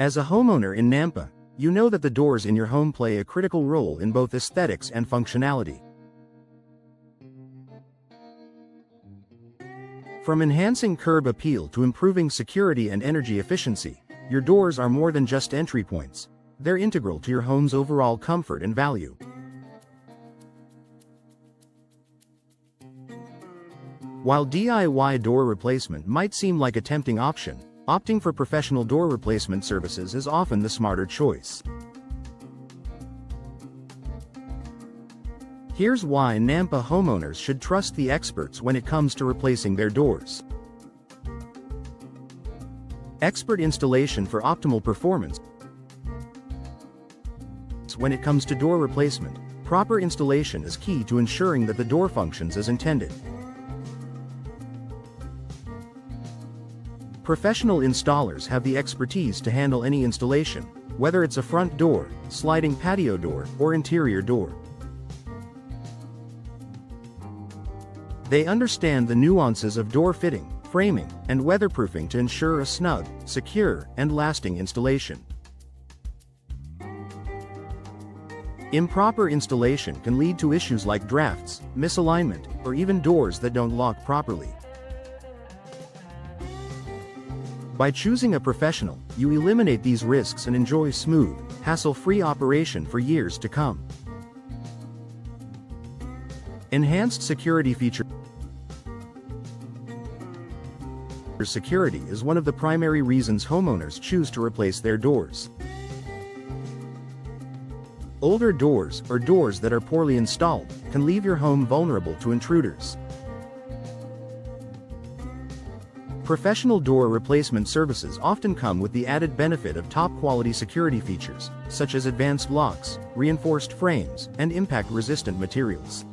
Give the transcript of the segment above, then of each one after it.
As a homeowner in Nampa, you know that the doors in your home play a critical role in both aesthetics and functionality. From enhancing curb appeal to improving security and energy efficiency, your doors are more than just entry points. They're integral to your home's overall comfort and value. While DIY door replacement might seem like a tempting option, opting for professional door replacement services is often the smarter choice. Here's why Nampa homeowners should trust the experts when it comes to replacing their doors. Expert installation for optimal performance. When it comes to door replacement, proper installation is key to ensuring that the door functions as intended. Professional installers have the expertise to handle any installation, whether it's a front door, sliding patio door, or interior door. They understand the nuances of door fitting, framing, and weatherproofing to ensure a snug, secure, and lasting installation. Improper installation can lead to issues like drafts, misalignment, or even doors that don't lock properly. By choosing a professional, you eliminate these risks and enjoy smooth, hassle-free operation for years to come. Enhanced security features. Security is one of the primary reasons homeowners choose to replace their doors. Older doors, or doors that are poorly installed, can leave your home vulnerable to intruders. Professional door replacement services often come with the added benefit of top-quality security features, such as advanced locks, reinforced frames, and impact-resistant materials.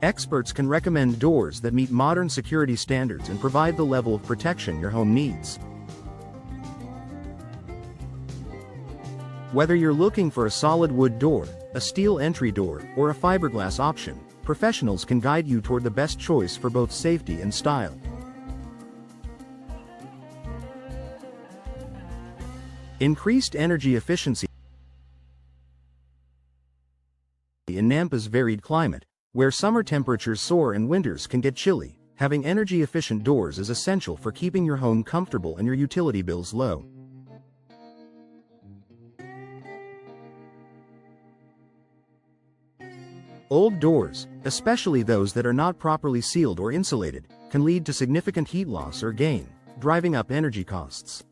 Experts can recommend doors that meet modern security standards and provide the level of protection your home needs. Whether you're looking for a solid wood door, a steel entry door, or a fiberglass option, professionals can guide you toward the best choice for both safety and style. Increased energy efficiency. In Nampa's varied climate, where summer temperatures soar and winters can get chilly, having energy-efficient doors is essential for keeping your home comfortable and your utility bills low. Old doors, especially those that are not properly sealed or insulated, can lead to significant heat loss or gain, driving up energy costs.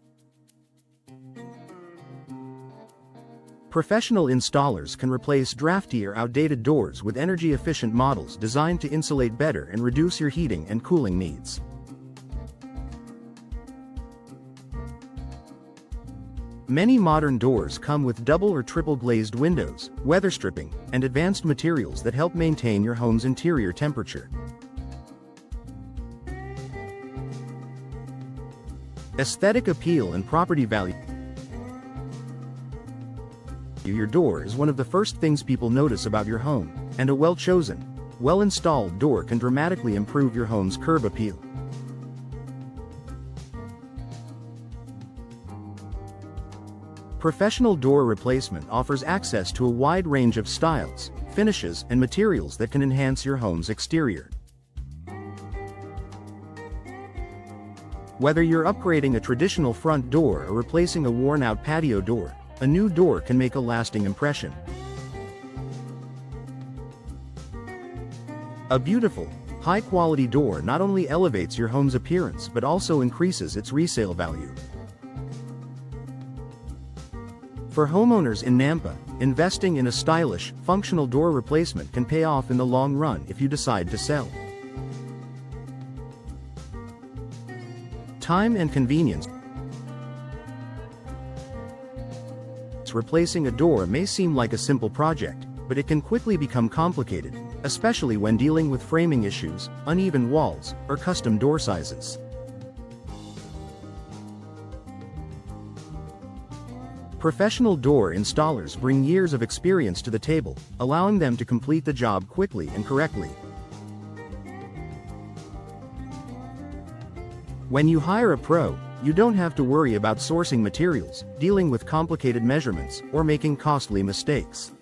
Professional installers can replace drafty or outdated doors with energy-efficient models designed to insulate better and reduce your heating and cooling needs. Many modern doors come with double or triple glazed windows, weather stripping, and advanced materials that help maintain your home's interior temperature. Aesthetic appeal and property value. Your door is one of the first things people notice about your home, and a well-chosen, well-installed door can dramatically improve your home's curb appeal. Professional door replacement offers access to a wide range of styles, finishes, and materials that can enhance your home's exterior. Whether you're upgrading a traditional front door or replacing a worn-out patio door, a new door can make a lasting impression. A beautiful, high-quality door not only elevates your home's appearance but also increases its resale value. For homeowners in Nampa, investing in a stylish, functional door replacement can pay off in the long run if you decide to sell. Time and convenience. Replacing a door may seem like a simple project, but it can quickly become complicated, especially when dealing with framing issues, uneven walls, or custom door sizes. Professional door installers bring years of experience to the table, allowing them to complete the job quickly and correctly. When you hire a pro, you don't have to worry about sourcing materials, dealing with complicated measurements, or making costly mistakes.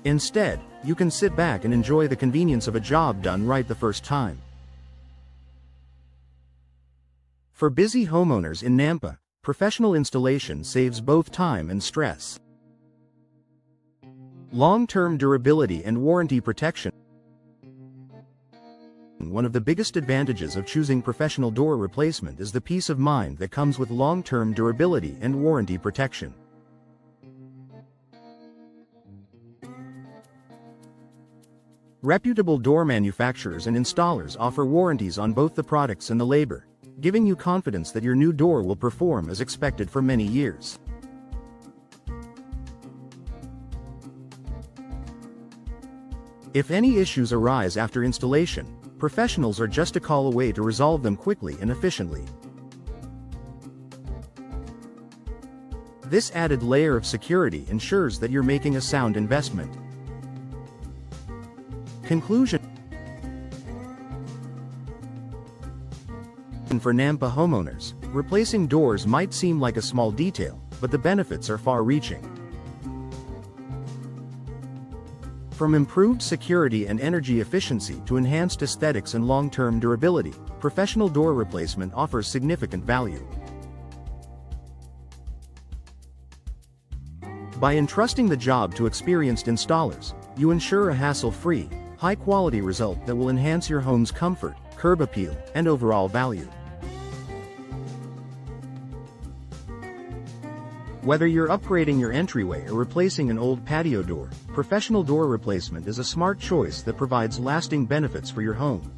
Instead, you can sit back and enjoy the convenience of a job done right the first time. For busy homeowners in Nampa, professional installation saves both time and stress. Long-term durability and warranty protection. One of the biggest advantages of choosing professional door replacement is the peace of mind that comes with long-term durability and warranty protection. Reputable door manufacturers and installers offer warranties on both the products and the labor, giving you confidence that your new door will perform as expected for many years. If any issues arise after installation, professionals are just a call away to resolve them quickly and efficiently. This added layer of security ensures that you're making a sound investment. Conclusion. For Nampa homeowners, replacing doors might seem like a small detail, but the benefits are far-reaching. From improved security and energy efficiency to enhanced aesthetics and long-term durability, professional door replacement offers significant value. By entrusting the job to experienced installers, you ensure a hassle-free, high-quality result that will enhance your home's comfort, curb appeal, and overall value. Whether you're upgrading your entryway or replacing an old patio door, professional door replacement is a smart choice that provides lasting benefits for your home.